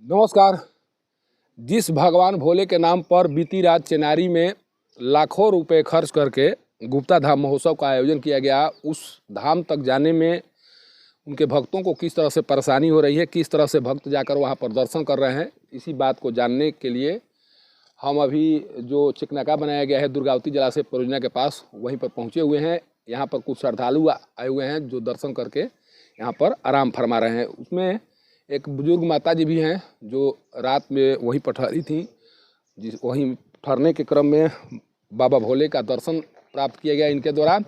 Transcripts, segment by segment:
नमस्कार। जिस भगवान भोले के नाम पर बीती रात चेनारी में लाखों रुपए खर्च करके गुप्ता धाम महोत्सव का आयोजन किया गया, उस धाम तक जाने में उनके भक्तों को किस तरह से परेशानी हो रही है, किस तरह से भक्त जाकर वहां पर दर्शन कर रहे हैं, इसी बात को जानने के लिए हम अभी जो चिकनाका बनाया गया है दुर्गावती जलाशय परियोजना के पास, वहीं पर पहुंचे हुए हैं। यहाँ पर कुछ श्रद्धालु आए हुए हैं जो दर्शन करके यहाँ पर आराम फरमा रहे हैं। उसमें एक बुजुर्ग माता जी भी हैं जो रात में वहीं पर ठहरी थी। वहीं ठहरने के क्रम में बाबा भोले का दर्शन प्राप्त किया गया इनके द्वारा,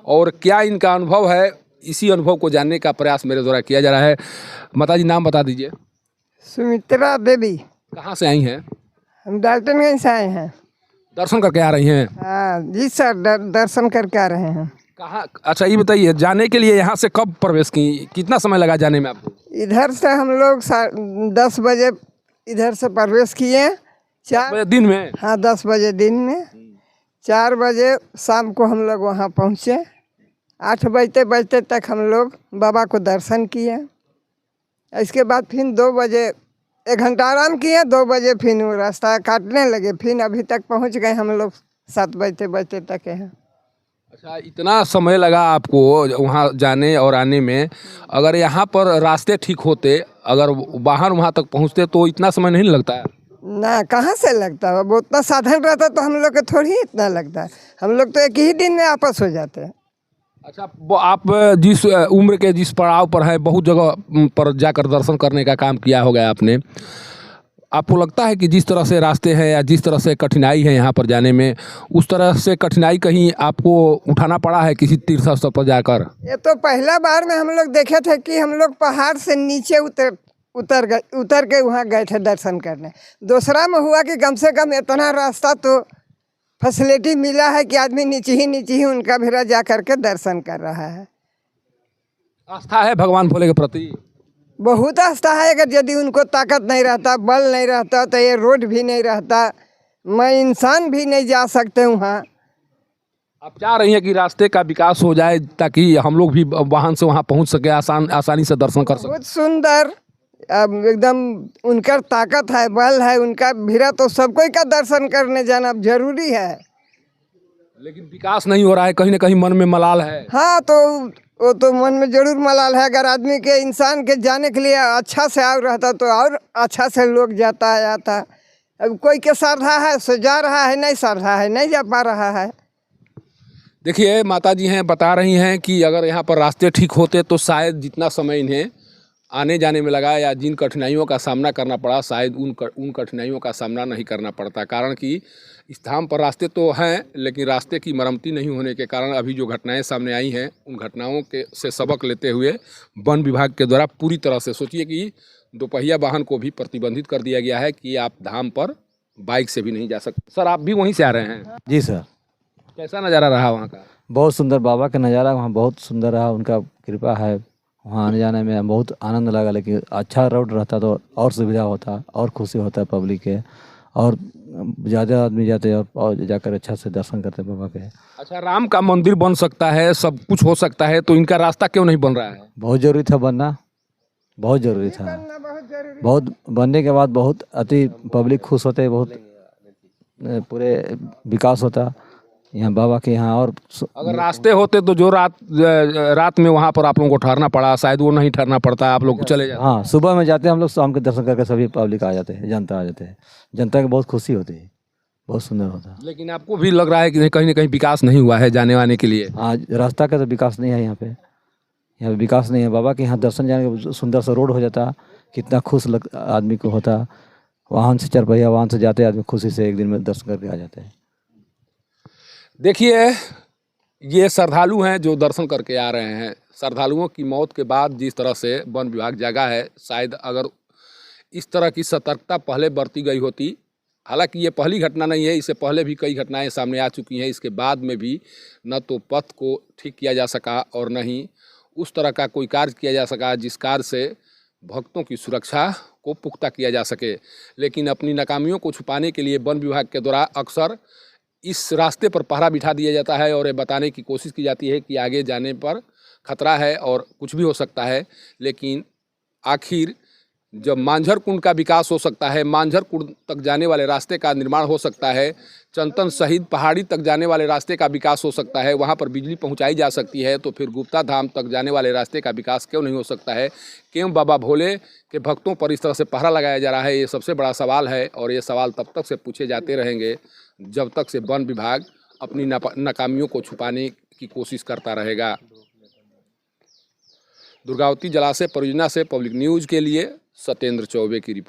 और क्या इनका अनुभव है, इसी अनुभव को जानने का प्रयास मेरे द्वारा किया जा रहा है। माता जी, नाम बता दीजिए। सुमित्रा देवी। कहाँ से आई हैं? हम डाल्टनगंज से आए हैं। दर्शन करके आ रही हैं? हाँ जी सर, दर्शन करके आ रहे हैं। कहाँ? अच्छा, ये बताइए, जाने के लिए यहाँ से कब प्रवेश की, कितना समय लगा जाने में आपको? इधर से हम लोग 10 बजे इधर से प्रवेश किए। 10 बजे दिन में? हाँ, 10 बजे दिन में। 4 बजे शाम को हम लोग वहाँ पहुँचे। 8 बजते बजते तक हम लोग बाबा को दर्शन किए। इसके बाद फिर 2 बजे 1 घंटा आराम किए। 2 बजे फिर वो रास्ता काटने लगे। फिर अभी तक पहुँच गए हम लोग 7 बजते बजते तक हैं। अच्छा, इतना समय लगा आपको वहाँ जाने और आने में। अगर यहाँ पर रास्ते ठीक होते, अगर वाहन वहाँ तक पहुँचते तो इतना समय नहीं लगता है? ना, कहाँ से लगता है? वो उतना साधन रहता तो हम लोग को थोड़ी ही इतना लगता है। हम लोग तो एक ही दिन में वापस हो जाते हैं। अच्छा, आप जिस उम्र के जिस पड़ाव पर हैं, बहुत जगह पर जाकर दर्शन करने का काम किया होगा आपने, आपको लगता है कि जिस तरह से रास्ते हैं या जिस तरह से कठिनाई है यहाँ पर जाने में, उस तरह से कठिनाई कहीं आपको उठाना पड़ा है किसी तीर्थ स्थल पर जाकर? ये तो पहला बार में हम लोग देखे थे कि हम लोग पहाड़ से नीचे उतर के वहाँ गए थे दर्शन करने। दूसरा में हुआ कि कम से कम इतना रास्ता तो फैसिलिटी मिला है कि आदमी नीचे ही उनका भिरा जा करके दर्शन कर रहा है। आस्था है भगवान भोले के प्रति? बहुत आस्था है। अगर यदि उनको ताकत नहीं रहता, बल नहीं रहता, तो ये रोड भी नहीं रहता, मैं इंसान भी नहीं जा सकते वहाँ। आप चाह रही हैं कि रास्ते का विकास हो जाए ताकि हम लोग भी वाहन से वहाँ पहुँच सके, आसानी से दर्शन कर सकें? बहुत सुंदर, अब एकदम उनका ताकत है, बल है उनका भिरा, तो सबको का दर्शन करने जाना जरूरी है। लेकिन विकास नहीं हो रहा है, कहीं ना कहीं मन में मलाल है। हाँ, तो वो तो मन में जरूर मलाल है। अगर आदमी के, इंसान के जाने के लिए अच्छा से और रहता तो और अच्छा से लोग जाता है आता। अब कोई के श्रद्धा है सो जा रहा है, नहीं श्रद्धा है नहीं जा पा रहा है। देखिए, माता जी हैं, बता रही हैं कि अगर यहाँ पर रास्ते ठीक होते तो शायद जितना समय इन्हें आने जाने में लगा या जिन कठिनाइयों का सामना करना पड़ा, शायद उन कठिनाइयों का सामना नहीं करना पड़ता। कारण कि इस धाम पर रास्ते तो हैं, लेकिन रास्ते की मरम्मती नहीं होने के कारण अभी जो घटनाएं सामने आई हैं, उन घटनाओं के से सबक लेते हुए वन विभाग के द्वारा पूरी तरह से, सोचिए कि दोपहिया वाहन को भी प्रतिबंधित कर दिया गया है कि आप धाम पर बाइक से भी नहीं जा सकते। सर, आप भी वहीं से आ रहे हैं? जी सर। कैसा नज़ारा रहा वहाँ का? बहुत सुंदर, बाबा का नज़ारा वहाँ बहुत सुंदर रहा। उनका कृपा है, वहाँ आने जाने में बहुत आनंद लगा। लेकिन अच्छा रोड रहता तो और सुविधा होता, और खुशी होता है पब्लिक के, और ज़्यादा आदमी जाते और जाकर अच्छा से दर्शन करते बाबा के। अच्छा, राम का मंदिर बन सकता है, सब कुछ हो सकता है, तो इनका रास्ता क्यों नहीं बन रहा है? बहुत ज़रूरी था बनना, बहुत ज़रूरी था। बहुत बनने के बाद बहुत अति पब्लिक खुश होते, बहुत पूरे विकास होता यहाँ बाबा के यहाँ। और अगर रास्ते होते तो जो रात में वहाँ पर आप लोगों को ठहरना पड़ा, शायद वो नहीं ठहरना पड़ता, आप लोग चले जाते। हाँ, सुबह में जाते हैं हम लोग, शाम के दर्शन करके सभी पब्लिक आ जाते हैं, जनता आ जाते हैं। जनता की बहुत खुशी होती है, बहुत सुंदर होता है। लेकिन आपको भी लग रहा है कि कहीं ना कहीं विकास नहीं हुआ है जाने आने के लिए? हाँ, रास्ता का तो विकास नहीं है यहाँ पे विकास नहीं है। बाबा के यहाँ दर्शन जाने के सुंदर सा रोड हो जाता, कितना खुश आदमी को होता। वाहन से, 4 पहिया वाहन से जाते आदमी खुशी से एक दिन में दर्शन करके आ जाते हैं। देखिए, ये श्रद्धालु हैं जो दर्शन करके आ रहे हैं। श्रद्धालुओं की मौत के बाद जिस तरह से वन विभाग जागा है, शायद अगर इस तरह की सतर्कता पहले बरती गई होती, हालांकि ये पहली घटना नहीं है, इससे पहले भी कई घटनाएं सामने आ चुकी हैं। इसके बाद में भी न तो पथ को ठीक किया जा सका और न ही उस तरह का कोई कार्य किया जा सका जिस कार्य से भक्तों की सुरक्षा को पुख्ता किया जा सके। लेकिन अपनी नाकामियों को छुपाने के लिए वन विभाग के द्वारा अक्सर इस रास्ते पर पहरा बिठा दिया जाता है और ये बताने की कोशिश की जाती है कि आगे जाने पर खतरा है और कुछ भी हो सकता है। लेकिन आखिर जब मांझर कुंड का विकास हो सकता है, मांझर कुंड तक जाने वाले रास्ते का निर्माण हो सकता है, चंदन शहीद पहाड़ी तक जाने वाले रास्ते का विकास हो सकता है, वहाँ पर बिजली पहुँचाई जा सकती है, तो फिर गुप्ता धाम तक जाने वाले रास्ते का विकास क्यों नहीं हो सकता है? क्यों बाबा भोले के भक्तों पर इस तरह से पहरा लगाया जा रहा है? ये सबसे बड़ा सवाल है और ये सवाल तब तक से पूछे जाते रहेंगे जब तक से वन विभाग अपनी नाकामियों को छुपाने की कोशिश करता रहेगा। दुर्गावती जलाशय परियोजना से पब्लिक न्यूज़ के लिए सत्येंद्र चौबे की रिपोर्ट।